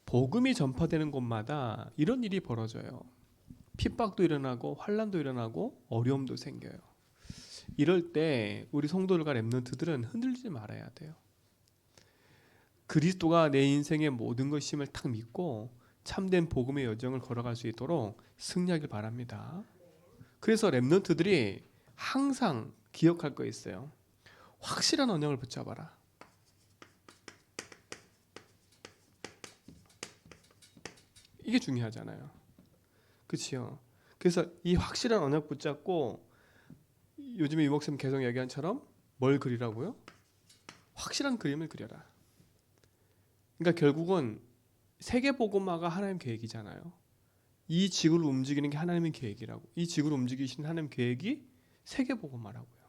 복음이 전파되는 곳마다 이런 일이 벌어져요. 핍박도 일어나고 환난도 일어나고 어려움도 생겨요. 이럴 때 우리 성도들과 렘넌트들은 흔들리지 말아야 돼요. 그리스도가 내 인생의 모든 것임을 딱 믿고 참된 복음의 여정을 걸어갈 수 있도록 승리하길 바랍니다. 그래서 렘넌트들이 항상 기억할 거 있어요. 확실한 언약을 붙잡아라. 이게 중요하잖아요. 그렇죠? 그래서 이 확실한 언약 붙잡고 요즘에 유 목사님 계속 얘기한처럼 뭘 그리라고요? 확실한 그림을 그려라. 그러니까 결국은 세계복음화가 하나님 계획이잖아요. 이 지구를 움직이는 게 하나님의 계획이라고. 이 지구를 움직이시는 하나님 계획이 세계복음화라고요.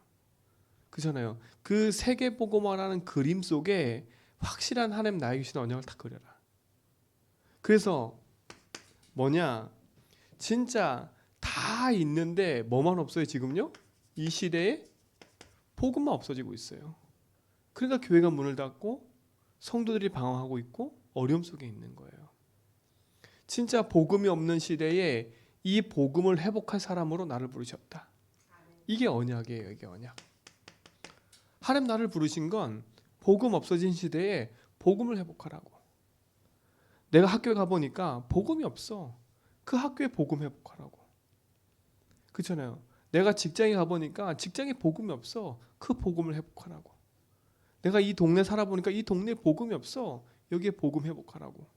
그렇잖아요. 그 세계복음화라는 그림 속에 확실한 하나님 나에게 주신 언약을 다 그려라. 그래서 뭐냐? 진짜 다 있는데 뭐만 없어요 지금요? 이 시대에 복음만 없어지고 있어요. 그러니까 교회가 문을 닫고 성도들이 방황하고 있고 어려움 속에 있는 거예요. 진짜 복음이 없는 시대에 이 복음을 회복할 사람으로 나를 부르셨다. 이게 언약이에요. 이게 언약. 하나님 나를 부르신 건 복음 없어진 시대에 복음을 회복하라고. 내가 학교에 가보니까 복음이 없어. 그 학교에 복음 회복하라고. 그렇잖아요. 내가 직장에 가보니까 직장에 복음이 없어. 그 복음을 회복하라고. 내가 이 동네 살아보니까 이 동네에 복음이 없어. 여기에 복음 회복하라고.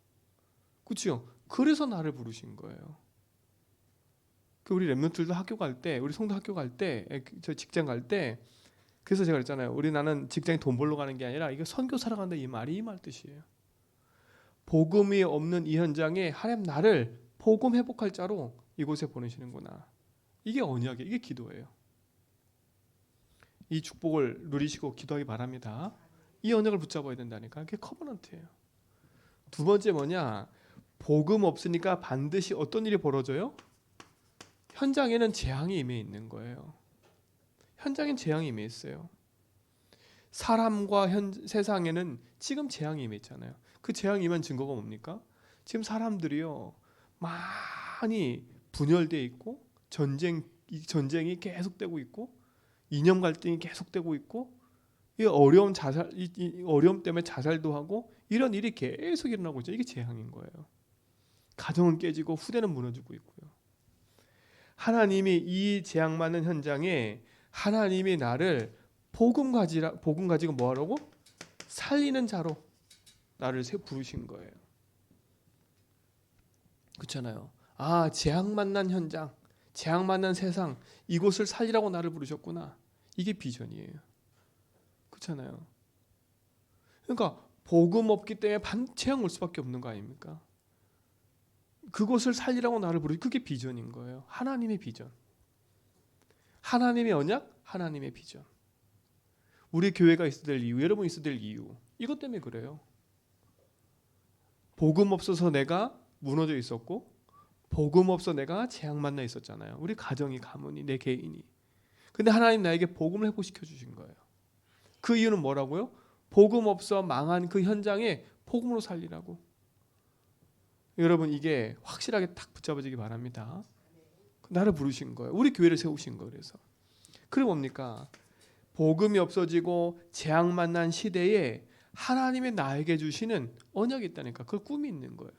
그렇죠? 그래서 나를 부르신 거예요. 우리 렘넌트들도 학교 갈 때, 우리 성도 학교 갈 때, 저 직장 갈 때, 그래서 제가 그랬잖아요. 나는 직장에 돈 벌러 가는 게 아니라 이거 선교사로 간다 이 말이 이 말 뜻이에요. 복음이 없는 이 현장에 하나님 나를 복음 회복할 자로 이곳에 보내시는구나. 이게 언약이에요. 이게 기도예요. 이 축복을 누리시고 기도하기 바랍니다. 이 언약을 붙잡아야 된다니까. 그게 커버넌트예요. 두 번째 뭐냐? 복음 없으니까 반드시 어떤 일이 벌어져요? 현장에는 재앙이 임해 있는 거예요. 현장엔 재앙이 임해 있어요. 사람과 세상에는 지금 재앙이 임해 있잖아요. 그 재앙이 임한 증거가 뭡니까? 지금 사람들이요 많이 분열되어 있고 전쟁이 계속되고 있고 이념 갈등이 계속되고 있고 이 어려움 때문에 자살도 하고 이런 일이 계속 일어나고 있죠. 이게 재앙인 거예요. 가정은 깨지고 후대는 무너지고 있고요. 하나님이 이 재앙 맞는 현장에 하나님이 나를 복음 가지고 뭐 하라고? 살리는 자로 나를 부르신 거예요. 그렇잖아요. 아, 재앙 만난 현장, 재앙 만난 세상, 이곳을 살리라고 나를 부르셨구나. 이게 비전이에요. 그렇잖아요. 그러니까 복음 없기 때문에 재앙 올 수밖에 없는 거 아닙니까? 그곳을 살리라고 나를 부르시. 그게 비전인 거예요. 하나님의 비전. 하나님의 언약, 하나님의 비전. 우리 교회가 있어야 될 이유, 여러분 있어야 될 이유. 이것 때문에 그래요. 복음 없어서 내가 무너져 있었고 복음 없어 내가 재앙 만나 있었잖아요. 우리 가정이, 가문이, 내 개인이. 근데 하나님 나에게 복음을 회복시켜 주신 거예요. 그 이유는 뭐라고요? 복음 없어 망한 그 현장에 복음으로 살리라고. 여러분 이게 확실하게 딱 붙잡아지기 바랍니다. 나를 부르신 거예요. 우리 교회를 세우신 거예요. 그리고 뭡니까? 복음이 없어지고 재앙 만난 시대에 하나님의 나에게 주시는 언약이 있다니까. 그 꿈이 있는 거예요.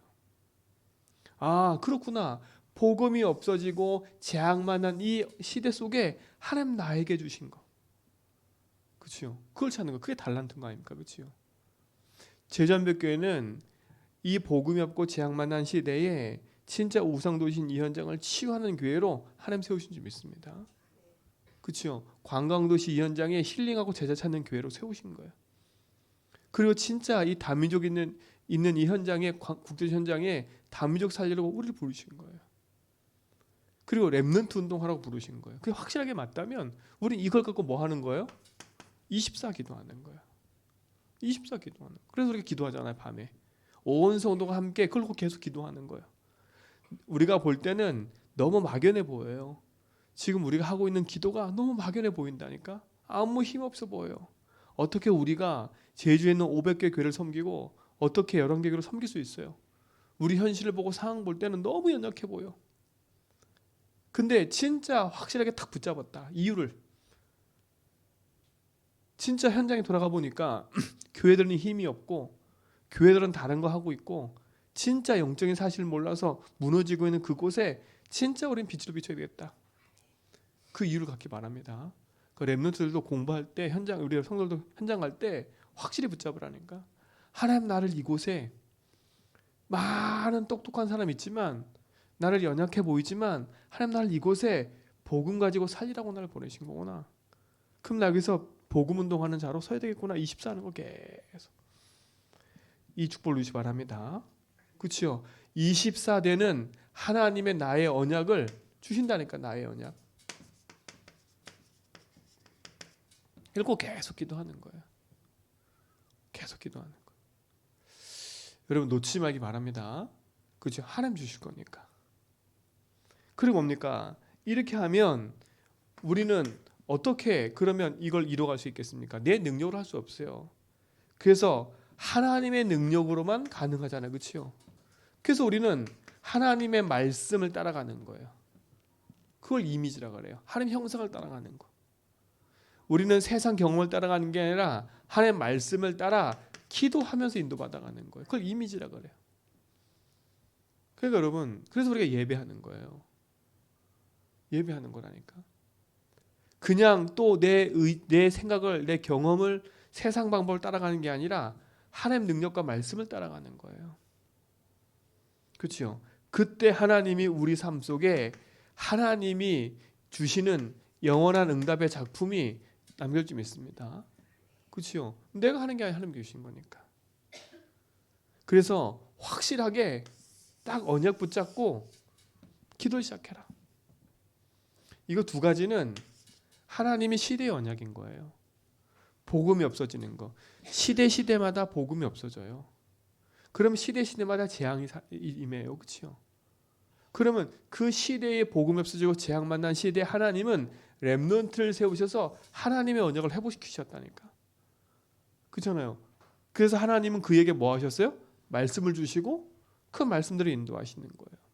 아, 그렇구나. 복음이 없어지고 재앙 만난 이 시대 속에 하나님 나에게 주신 거. 그렇죠? 그걸 찾는 거. 그게 달란트인 거 아닙니까? 그렇죠? 제전백교회는 이 복음이 없고 재앙 만난 시대에 진짜 우상도신 이 현장을 치유하는 교회로 하나님 세우신 줄 믿습니다. 그렇죠? 관광도시 이 현장에 힐링하고 제자 찾는 교회로 세우신 거예요. 그리고 진짜 이 다민족 있는 이 현장에, 국제 현장에 다민족 살리려고 우리를 부르신 거예요. 그리고 렘넌트 운동하라고 부르신 거예요. 그게 확실하게 맞다면 우리 이걸 갖고 뭐 하는 거예요? 24 기도하는 거예요. 24 기도하는 거예요. 그래서 우리가 기도하잖아요. 밤에 온 성도가 함께 그걸 계속 기도하는 거예요. 우리가 볼 때는 너무 막연해 보여요. 지금 우리가 하고 있는 기도가 너무 막연해 보인다니까. 아무 힘 없어 보여요. 어떻게 우리가 제주에 있는 500개 교회를 섬기고 어떻게 11개 교회를 섬길 수 있어요? 우리 현실을 보고 상황 볼 때는 너무 연약해 보여. 근데 진짜 확실하게 탁 붙잡았다. 이유를. 진짜 현장에 돌아가 보니까 교회들은 힘이 없고 교회들은 다른 거 하고 있고 진짜 영적인 사실을 몰라서 무너지고 있는 그곳에 진짜 우린 빛으로 비춰야 되겠다. 그 이유를 갖기 바랍니다. 그 렘넌트들도 공부할 때 현장, 우리 성도들도 현장 갈 때 확실히 붙잡으라니까. 하나님 나를 이곳에 많은 똑똑한 사람 있지만 나를 연약해 보이지만 하나님 나를 이곳에 복음 가지고 살리라고 나를 보내신 거구나. 그럼 나 여기서 복음 운동하는 자로 서야 되겠구나. 24하는 거 계속. 이 축복을 누리시 바랍니다. 그렇죠? 24대는 하나님의 나의 언약을 주신다니까. 나의 언약. 읽고 계속 기도하는 거예요. 계속 기도하는 거예요. 여러분 놓치지 말기 바랍니다. 그렇죠? 하나님 주실 거니까. 그리고 뭡니까? 이렇게 하면 우리는 어떻게 그러면 이걸 이뤄갈 수 있겠습니까? 내 능력으로 할 수 없어요. 그래서 하나님의 능력으로만 가능하잖아요. 그렇죠? 그래서 우리는 하나님의 말씀을 따라가는 거예요. 그걸 이미지라고 그래요. 하나님 형상을 따라가는 거. 우리는 세상 경험을 따라가는 게 아니라 하나님의 말씀을 따라 기도하면서 인도받아가는 거예요. 그걸 이미지라고 그래요. 그러니까 여러분, 그래서 우리가 예배하는 거예요. 예배하는 거라니까. 그냥 또 내 생각을, 내 경험을, 세상 방법을 따라가는 게 아니라 하나님 능력과 말씀을 따라가는 거예요. 그렇죠? 그때 하나님이 우리 삶 속에 하나님이 주시는 영원한 응답의 작품이 남겨질 수 있습니다. 그렇죠? 내가 하는 게 아니라 하나님 주신 거니까. 그래서 확실하게 딱 언약 붙잡고 기도 시작해라. 이거 두 가지는 하나님이 시대의 언약인 거예요. 복음이 없어지는 거. 시대마다 복음이 없어져요. 그럼 시대마다 재앙이 임해요. 그렇죠? 그러면 그 시대에 복음이 없어지고 재앙 만난 시대에 하나님은 렘넌트를 세우셔서 하나님의 언약을 회복시키셨다니까. 그렇잖아요. 그래서 하나님은 그에게 뭐 하셨어요? 말씀을 주시고 그 말씀대로 인도하시는 거예요.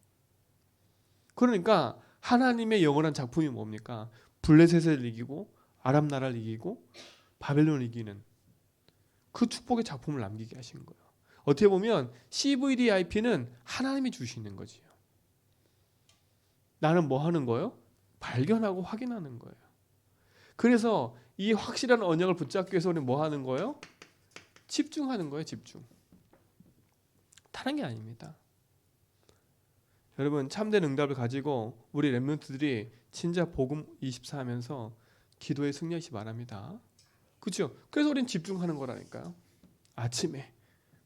그러니까 하나님의 영원한 작품이 뭡니까? 블레셋을 이기고 아람 나라를 이기고 바벨론을 이기는 그 축복의 작품을 남기게 하신 거예요. 어떻게 보면 CVDIP는 하나님이 주시는 거지요. 나는 뭐 하는 거예요? 발견하고 확인하는 거예요. 그래서 이 확실한 언약을 붙잡기 위해서 우리는 뭐 하는 거예요? 집중하는 거예요. 집중. 다른 게 아닙니다. 여러분 참된 응답을 가지고 우리 렘넌트들이 진짜 복음 24 하면서 기도에 승리하시기 바랍니다. 그렇죠? 그래서 우리는 집중하는 거라니까요. 아침에,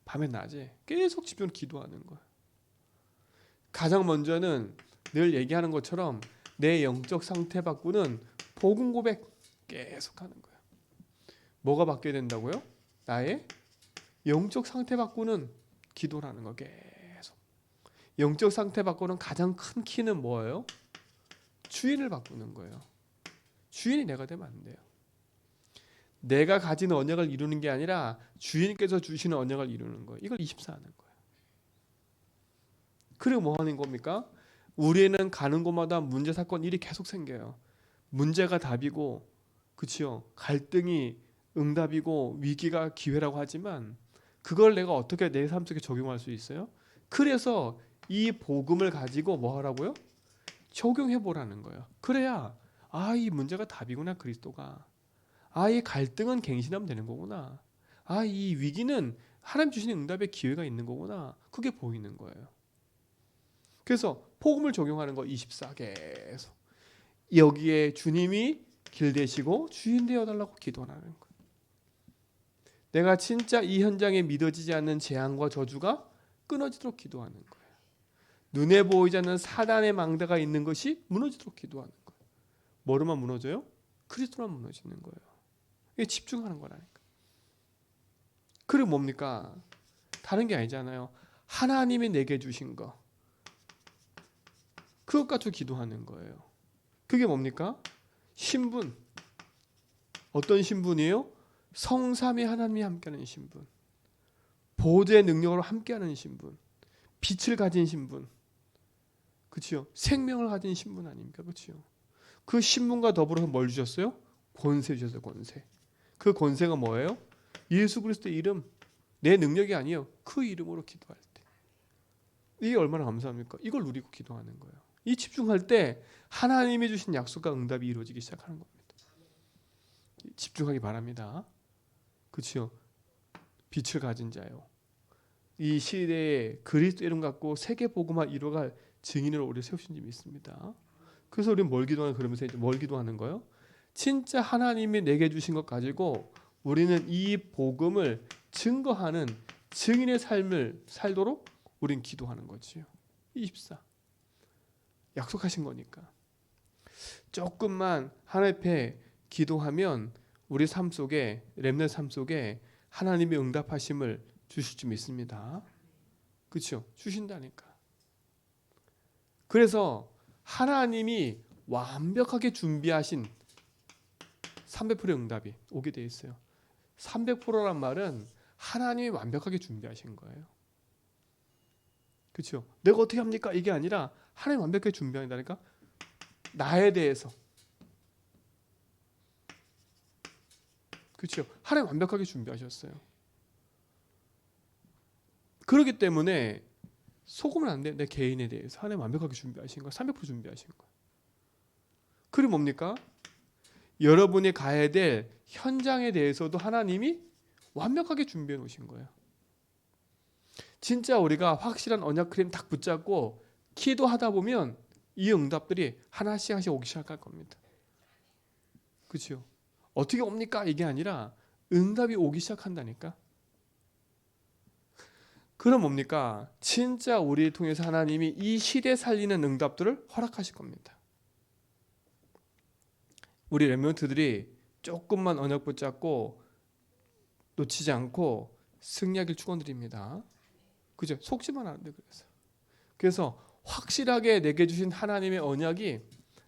밤에, 낮에 계속 집중 기도하는 거예요. 가장 먼저는 늘 얘기하는 것처럼 내 영적 상태 바꾸는 복음 고백 계속 하는 거예요. 뭐가 바뀌어야 된다고요? 나의 영적 상태 바꾸는 기도라는 거 계속. 영적 상태 바꾸는 가장 큰 키는 뭐예요? 주인을 바꾸는 거예요. 주인이 내가 되면 안 돼요. 내가 가진 언약을 이루는 게 아니라 주인께서 주시는 언약을 이루는 거예요. 이걸 24 하는 거예요. 그리고 뭐 하는 겁니까? 우리는 가는 곳마다 문제, 사건, 일이 계속 생겨요. 문제가 답이고, 그치요? 갈등이 응답이고 위기가 기회라고 하지만 그걸 내가 어떻게 내 삶 속에 적용할 수 있어요? 그래서 이 복음을 가지고 뭐 하라고요? 적용해 보라는 거예요. 그래야 이 문제가 답이구나. 그리스도가. 이 갈등은 갱신하면 되는 거구나. 이 위기는 하나님 주시는 응답의 기회가 있는 거구나. 그게 보이는 거예요. 그래서 복음을 적용하는 거 24 계속. 여기에 주님이 길 되시고 주인 되어달라고 기도하는 거예요. 내가 진짜 이 현장에 믿어지지 않는 재앙과 저주가 끊어지도록 기도하는 거예요. 눈에 보이지 않는 사단의 망대가 있는 것이 무너지도록 기도하는 거예요. 뭐로만 무너져요? 그리스도만 무너지는 거예요. 이게 집중하는 거라니까. 그리고 뭡니까? 다른 게 아니잖아요. 하나님이 내게 주신 거. 그것 가지고 기도하는 거예요. 그게 뭡니까? 신분. 어떤 신분이에요? 성삼위 하나님이 함께하는 신분. 보좌의 능력으로 함께하는 신분. 빛을 가진 신분, 그렇죠? 생명을 가진 신분 아닙니까? 그렇죠? 그 신분과 더불어서 뭘 주셨어요? 권세 주셨어요. 권세. 그 권세가 뭐예요? 예수 그리스도의 이름, 내 능력이 아니에요. 그 이름으로 기도할 때. 이게 얼마나 감사합니까? 이걸 누리고 기도하는 거예요. 이 집중할 때 하나님이 주신 약속과 응답이 이루어지기 시작하는 겁니다. 집중하기 바랍니다. 그렇죠? 빛을 가진 자요. 이 시대에 그리스도 이름 갖고 세계 복음화 이루어갈 증인을 오래 세우신 줄 믿습니다. 그래서 우리는 뭘 기도하는 그러면서 이제 뭘 기도하는 거예요? 진짜 하나님이 내게 주신 것 가지고 우리는 이 복음을 증거하는 증인의 삶을 살도록 우리는 기도하는 거지요. 24. 약속하신 거니까. 조금만 하나님 앞에 기도하면 우리 삶 속에 렘넌트 삶 속에 하나님의 응답하심을 주실 줄 믿습니다. 그렇죠? 주신다니까. 그래서 하나님이 완벽하게 준비하신 300%의 응답이 오게 돼 있어요. 300%란 말은 하나님이 완벽하게 준비하신 거예요. 그렇죠? 내가 어떻게 합니까? 이게 아니라 하나님 완벽하게 준비한다니까. 나에 대해서. 그렇죠? 하나님 완벽하게 준비하셨어요. 그렇기 때문에 속으면 안 돼. 내 개인에 대해서 하나님 완벽하게 준비하신 거야. 300% 준비하신 거야. 그리고 뭡니까? 여러분이 가야 될 현장에 대해서도 하나님이 완벽하게 준비해 놓으신 거예요. 진짜 우리가 확실한 언약 크림 딱 붙잡고 기도하다 보면 이 응답들이 하나씩 오기 시작할 겁니다. 그렇죠? 어떻게 옵니까? 이게 아니라 응답이 오기 시작한다니까. 그럼 뭡니까? 진짜 우리를 통해서 하나님이 이 시대 살리는 응답들을 허락하실 겁니다. 우리 렘넌트들이 조금만 언약 붙잡고 놓치지 않고 승리하길 축원드립니다. 그죠? 속지만 않은데 그래서 확실하게 내게 주신 하나님의 언약이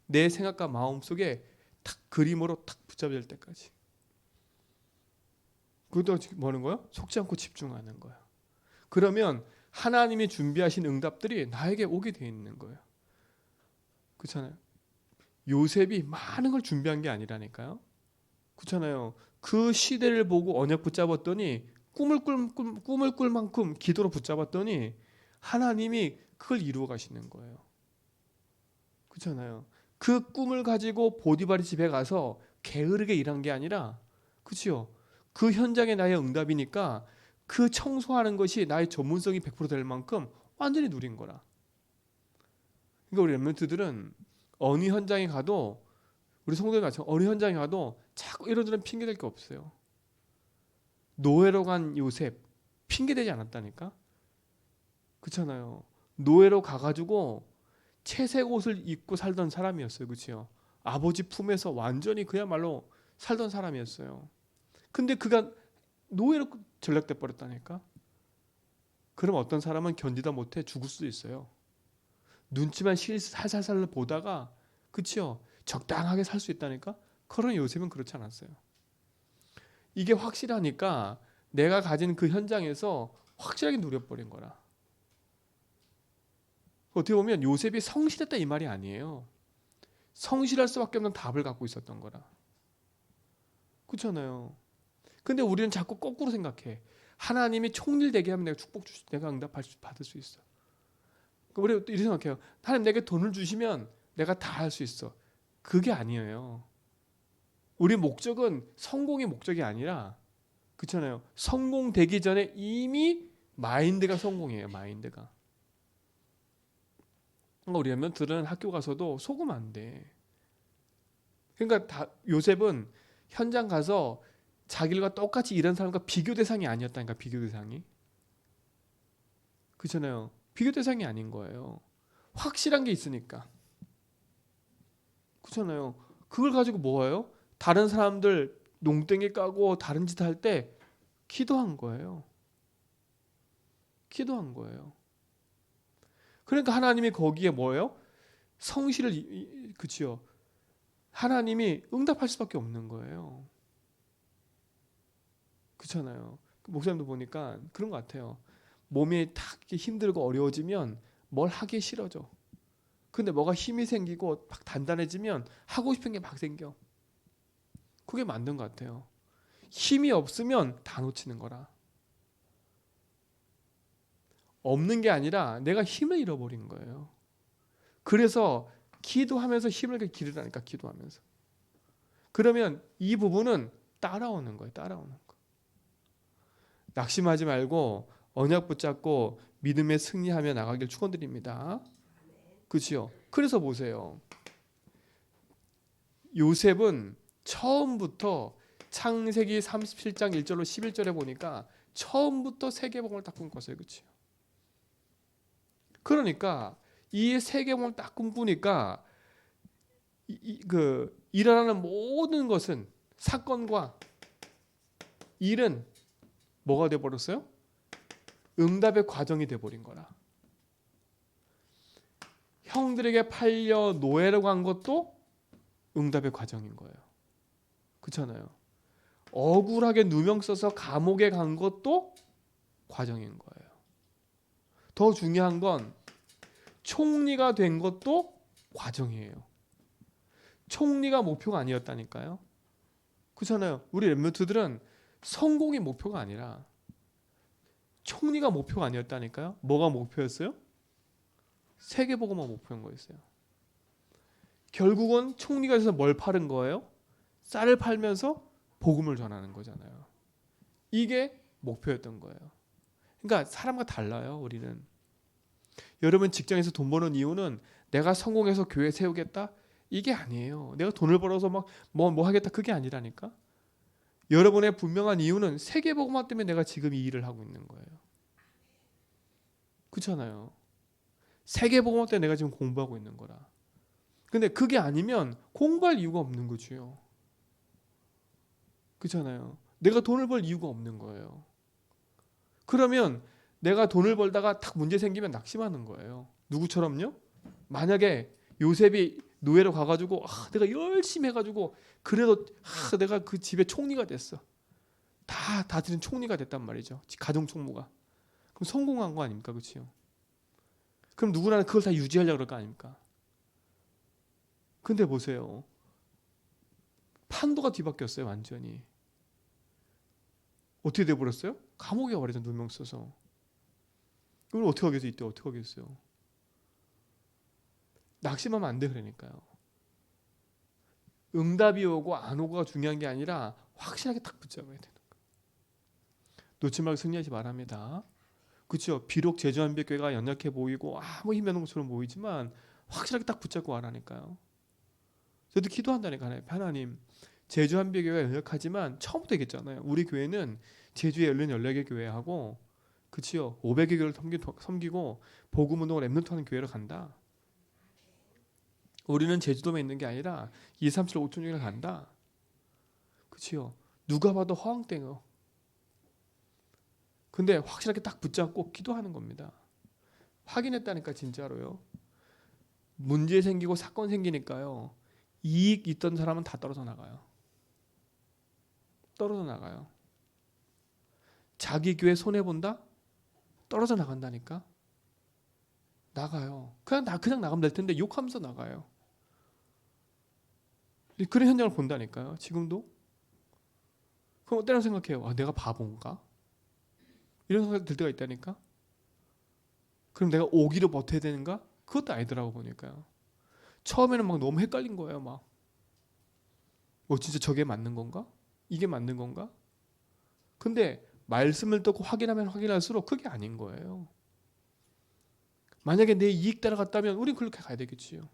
내 생각과 마음 속에 탁 그림으로 탁 붙잡힐 때까지. 그것도 뭐는 거예요? 속지 않고 집중하는 거예요. 그러면 하나님이 준비하신 응답들이 나에게 오게 돼 있는 거예요. 그렇잖아요. 요셉이 많은 걸 준비한 게 아니라니까요. 그렇잖아요. 그 시대를 보고 언약 붙잡았더니 꿈을 꿀 만큼 기도로 붙잡았더니 하나님이 그걸 이루어 가시는 거예요. 그렇잖아요. 그 꿈을 가지고 보디발의 집에 가서 게으르게 일한 게 아니라, 그렇죠? 그 현장에 나의 응답이니까 그 청소하는 것이 나의 전문성이 100%될 만큼 완전히 누린 거라. 그러니까 우리 렘넌트들은 어느 현장에 가도, 우리 성도들 마찬가지로 어느 현장에 가도 자꾸 이런저런 핑계 댈 게 없어요. 노예로 간 요셉 핑계 대지 않았다니까. 그렇잖아요. 노예로 가가지고 채색 옷을 입고 살던 사람이었어요. 그렇죠? 아버지 품에서 완전히 그야말로 살던 사람이었어요. 근데 그가 노예로 전락돼 버렸다니까. 그럼 어떤 사람은 견디다 못해 죽을 수도 있어요. 눈치만 살살살 보다가, 그렇죠? 적당하게 살 수 있다니까. 그런 요셉은 그렇지 않았어요. 이게 확실하니까 내가 가진 그 현장에서 확실하게 누려버린 거라. 어떻게 보면 요셉이 성실했다 이 말이 아니에요. 성실할 수밖에 없는 답을 갖고 있었던 거라. 그렇잖아요. 근데 우리는 자꾸 거꾸로 생각해. 하나님이 총일되게 하면 내가 받을 수 있어. 우리 이렇게 생각해요. 하나님 내게 돈을 주시면 내가 다 할 수 있어. 그게 아니에요. 우리 목적은 성공의 목적이 아니라, 그렇잖아요. 성공되기 전에 이미 마인드가 성공이에요. 마인드가. 그러니까 우리 렘넌트들은 학교 가서도 속으면 안 돼. 그러니까 요셉은 현장 가서 자기가 똑같이 일한 사람과 비교 대상이 아니었다니까. 비교 대상이. 그렇잖아요. 비교 대상이 아닌 거예요. 확실한 게 있으니까. 그렇잖아요. 그걸 가지고 뭐예요? 다른 사람들 농땡이 까고 다른 짓 할 때 기도한 거예요. 기도한 거예요. 그러니까 하나님이 거기에 뭐예요? 성실을, 그치요? 하나님이 응답할 수밖에 없는 거예요. 그렇잖아요. 목사님도 보니까 그런 것 같아요. 몸이 탁 힘들고 어려워지면 뭘 하기 싫어져. 근데 뭐가 힘이 생기고 막 단단해지면 하고 싶은 게 막 생겨. 그게 맞는 것 같아요. 힘이 없으면 다 놓치는 거라. 없는 게 아니라 내가 힘을 잃어버린 거예요. 그래서 기도하면서 힘을 기르라니까, 기도하면서. 그러면 이 부분은 따라오는 거예요. 따라오는 거. 낙심하지 말고 언약 붙잡고 믿음에 승리하며 나가길 축원드립니다. 그렇죠? 그래서 보세요. 요셉은 처음부터 창세기 37장 1절로 11절에 보니까 처음부터 세계복음을 딱 꿈꿨어요. 그렇죠? 그러니까 이 세계복음을 딱 꿈꾸니까 일어나는 모든 것은, 사건과 일은 뭐가 돼버렸어요? 응답의 과정이 돼버린 거라. 형들에게 팔려 노예로 간 것도 응답의 과정인 거예요. 그렇잖아요. 억울하게 누명 써서 감옥에 간 것도 과정인 거예요. 더 중요한 건 총리가 된 것도 과정이에요. 총리가 목표가 아니었다니까요. 그렇잖아요. 우리 랩런트들은 성공이 목표가 아니라 총리가 목표가 아니었다니까요. 뭐가 목표였어요? 세계복음만 목표인 거였어요. 결국은 총리가 돼서 뭘 파는 거예요? 쌀을 팔면서 복음을 전하는 거잖아요. 이게 목표였던 거예요. 그러니까 사람과 달라요. 우리는. 여러분 직장에서 돈 버는 이유는 내가 성공해서 교회 세우겠다? 이게 아니에요. 내가 돈을 벌어서 막 뭐 하겠다? 그게 아니라니까. 여러분의 분명한 이유는 세계복음화 때문에 내가 지금 이 일을 하고 있는 거예요. 그렇잖아요. 세계복음화 때문에 내가 지금 공부하고 있는 거라. 근데 그게 아니면 공부할 이유가 없는 거지요. 그렇잖아요. 내가 돈을 벌 이유가 없는 거예요. 그러면 내가 돈을 벌다가 딱 문제 생기면 낙심하는 거예요. 누구처럼요? 만약에 요셉이 노예로 가가지고 내가 열심히 해가지고 그래도 내가 그 집의 총리가 됐어. 다들은 총리가 됐단 말이죠. 가정 총무가. 그럼 성공한 거 아닙니까? 그렇죠? 그럼 누구나 그걸 다 유지하려고 그럴 거 아닙니까? 근데 보세요. 판도가 뒤바뀌었어요. 완전히. 어떻게 돼버렸어요? 감옥에 가버리죠. 누명 써서. 그럼 어떻게 하겠어요? 이때 어떻게 하겠어요? 낙심하면 안 돼. 그러니까요. 응답이 오고 안 오고가 중요한 게 아니라 확실하게 딱 붙잡아야 되는 거예요. 놓지 말고 승리하시 바랍니다. 그렇죠? 비록 제주한빛교회가 연약해 보이고 아무 힘이 없는 것처럼 보이지만 확실하게 딱 붙잡고 와라니까요. 저도 기도한다니까요. 하나님, 제주한빛교회가 연약하지만 처음부터 얘기했잖아요. 우리 교회는 제주에 열린 14개 교회하고 그치요? 500개 교회를 섬기고 복음운동을 랩런트하는 교회로 간다. 우리는 제주도에 있는 게 아니라 2, 3, 7, 5천 중에 간다. 그치요? 누가 봐도 허황땡어. 근데 확실하게 딱 붙잡고 기도하는 겁니다. 확인했다니까 진짜로요. 문제 생기고 사건 생기니까요. 이익 있던 사람은 다 떨어져 나가요. 떨어져 나가요. 자기 교회 손해본다? 떨어져 나간다니까. 나가요. 그냥 나가면 될 텐데 욕하면서 나가요. 그런 현장을 본다니까요. 지금도. 그럼 때로 생각해요. 내가 바본가? 이런 생각이 들 때가 있다니까. 그럼 내가 오기로 버텨야 되는가? 그것도 아니더라고 보니까요. 처음에는 막 너무 헷갈린 거예요. 막 진짜 저게 맞는 건가? 이게 맞는 건가? 근데 말씀을 듣고 확인하면 확인할수록 그게 아닌 거예요. 만약에 내 이익 따라갔다면 우린 그렇게 가야 되겠지요.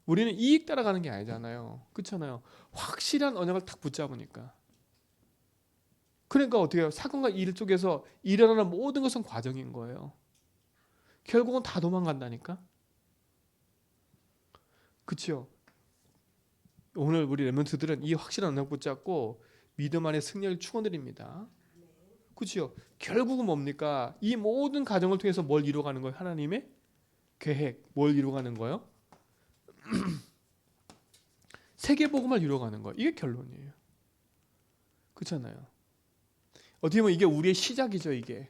우리는 이익 따라가는 게 아니잖아요. 그렇잖아요. 확실한 언약을 딱 붙잡으니까. 그러니까 어떻게 해요? 사건과 일 쪽에서 일어나는 모든 것은 과정인 거예요. 결국은 다 도망간다니까. 그렇죠? 오늘 우리 랩런트들은 이 확실한 언약 붙잡고 믿음 안에 승리를 축원드립니다. 그렇죠? 결국은 뭡니까? 이 모든 과정을 통해서 뭘 이루어가는 거예요? 하나님의 계획. 뭘 이루어가는 거예요? 세계복음을 이루어가는 거예요. 이게 결론이에요. 그렇잖아요. 어떻게 보면 이게 우리의 시작이죠. 이게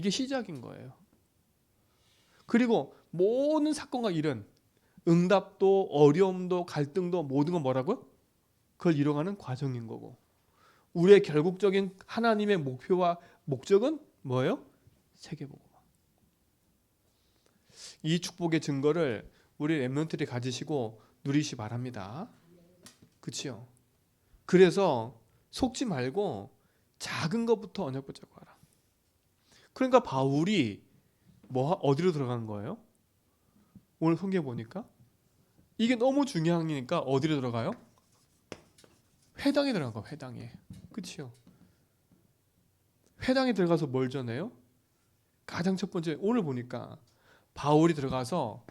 시작인 거예요. 그리고 모든 사건과 일은 응답도 어려움도 갈등도 모든 건 뭐라고요? 그걸 이뤄가는 과정인 거고, 우리의 결국적인 하나님의 목표와 목적은 뭐예요? 세계복음. 이 축복의 증거를 우리 렘넌트들이 가지시고 누리시 바랍니다. 그렇죠? 그래서 속지 말고 작은 것부터 언약 붙잡고 하라. 그러니까 바울이 어디로 들어간 거예요? 오늘 성경에 보니까 이게 너무 중요하니까 어디로 들어가요? 회당에 들어간 거예요. 회당에. 그렇죠? 회당에 들어가서 뭘 전해요? 가장 첫 번째 오늘 보니까 바울이 들어가서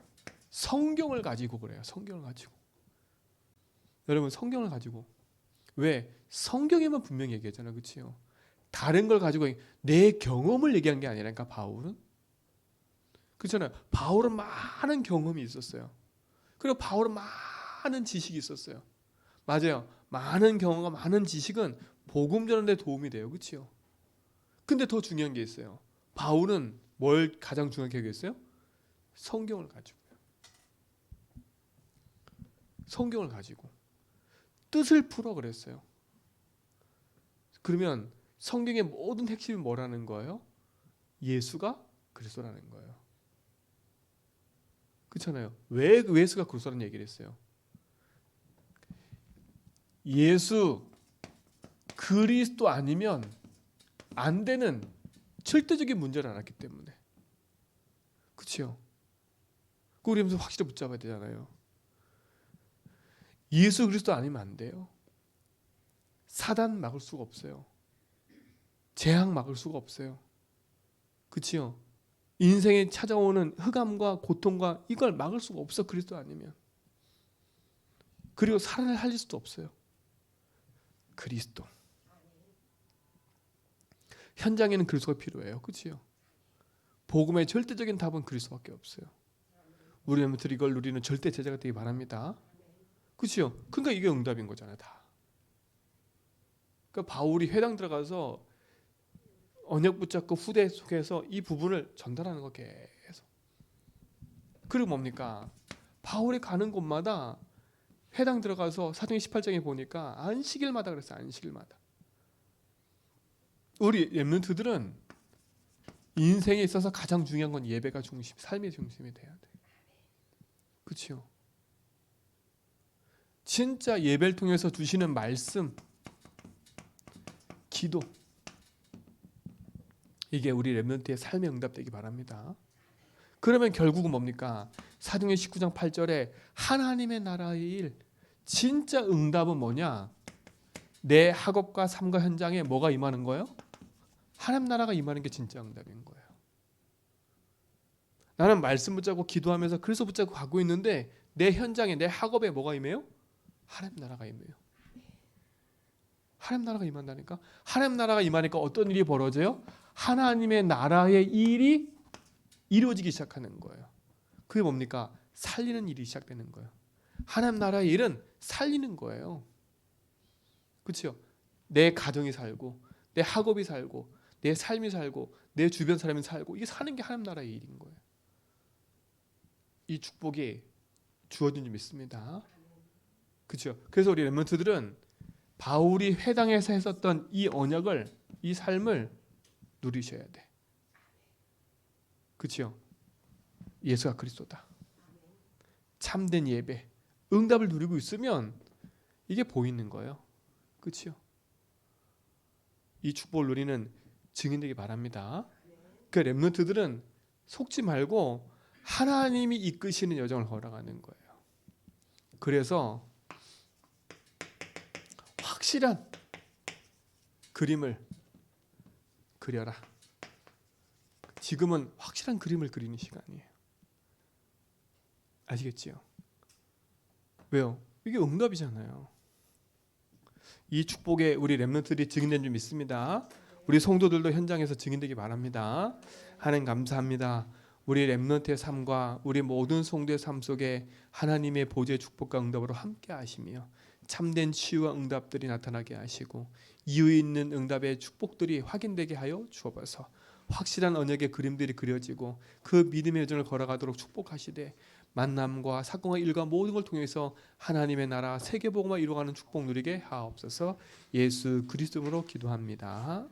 성경을 가지고 그래요. 성경을 가지고. 여러분 성경을 가지고. 왜? 성경에만 분명히 얘기했잖아요. 그렇죠? 다른 걸 가지고 내 경험을 얘기한 게 아니라니까 바울은. 그렇잖아요. 바울은 많은 경험이 있었어요. 그리고 바울은 많은 지식이 있었어요. 맞아요. 많은 경험과 많은 지식은 복음 전하는 데 도움이 돼요. 그렇죠? 근데 더 중요한 게 있어요. 바울은 뭘 가장 중요하게 얘기했어요? 성경을 가지고요. 성경을 가지고 뜻을 풀어 그랬어요. 그러면 성경의 모든 핵심이 뭐라는 거예요? 예수가 그리스도라는 거예요. 그렇잖아요. 왜 예수가 그리스도라는 얘기를 했어요? 예수 그리스도 아니면 안 되는 절대적인 문제를 알았기 때문에. 그렇죠? 그거 우리 확실히 붙잡아야 되잖아요. 예수 그리스도 아니면 안 돼요. 사단 막을 수가 없어요. 재앙 막을 수가 없어요. 그렇죠? 인생에 찾아오는 흑암과 고통과 이걸 막을 수가 없어. 그리스도 아니면. 그리고 살아날 할 수도 없어요. 그리스도. 현장에는 그리스도가 필요해요. 그렇죠? 복음의 절대적인 답은 그리스도밖에 없어요. 우리 멤버들이 이걸 누리는 절대 제자가 되기 바랍니다. 그렇죠? 그러니까 이게 응답인 거잖아요. 다. 그러니까 바울이 회당 들어가서 언약 붙잡고 후대 속에서 이 부분을 전달하는 거 계속. 그리고 뭡니까? 바울이 가는 곳마다 회당 들어가서 사도행 18장에 보니까 안식일마다 그랬어요. 안식일마다. 우리 렘넌트들은 인생에 있어서 가장 중요한 건 예배가 중심, 삶의 중심이 돼야 돼. 그렇죠? 진짜 예배를 통해서 주시는 말씀, 기도, 이게 우리 렘넌트의 삶의 응답되기 바랍니다. 그러면 결국은 뭡니까? 사도행전 19장 8절에 하나님의 나라의 일, 진짜 응답은 뭐냐? 내 학업과 삶과 현장에 뭐가 임하는 거예요? 하나님 나라가 임하는 게 진짜 응답인 거예요. 나는 말씀 붙잡고 기도하면서 그래서 붙잡고 가고 있는데 내 현장에 내 학업에 뭐가 임해요? 하나님 나라가 임해요. 하나님 나라가 임한다니까? 하나님 나라가 임하니까 어떤 일이 벌어져요? 하나님의 나라의 일이 이루어지기 시작하는 거예요. 그게 뭡니까? 살리는 일이 시작되는 거예요. 하나님 나라의 일은 살리는 거예요. 그렇죠? 내 가정이 살고 내 학업이 살고 내 삶이 살고 내 주변 사람이 살고 이게 사는 게 하나님 나라의 일인 거예요. 이 축복이 주어진 줄 믿습니다. 그렇죠? 그래서 우리 렘넌트들은 바울이 회당에서 했었던 이 언약을, 이 삶을 누리셔야 돼. 그렇죠? 예수가 그리스도다. 참된 예배, 응답을 누리고 있으면 이게 보이는 거예요. 그렇죠? 이 축복을 누리는 증인되기 바랍니다. 그 렘넌트들은 속지 말고 하나님이 이끄시는 여정을 걸어가는 거예요. 그래서 확실한 그림을 그려라. 지금은 확실한 그림을 그리는 시간이에요. 아시겠지요? 왜요? 이게 응답이잖아요. 이 축복에 우리 렘넌트들이 증인된 줄 믿습니다. 우리 성도들도 현장에서 증인되기 바랍니다. 하나님 감사합니다. 우리 렘넌트의 삶과 우리 모든 성도의 삶 속에 하나님의 보좌의 축복과 응답으로 함께 하시며 참된 치유와 응답들이 나타나게 하시고 이유 있는 응답의 축복들이 확인되게 하여 주옵소서. 확실한 언약의 그림들이 그려지고 그 믿음의 여정을 걸어가도록 축복하시되 만남과 사건과 일과 모든 걸 통해서 하나님의 나라 세계복음화 이루어가는 축복 누리게 하옵소서. 예수 그리스도로 기도합니다.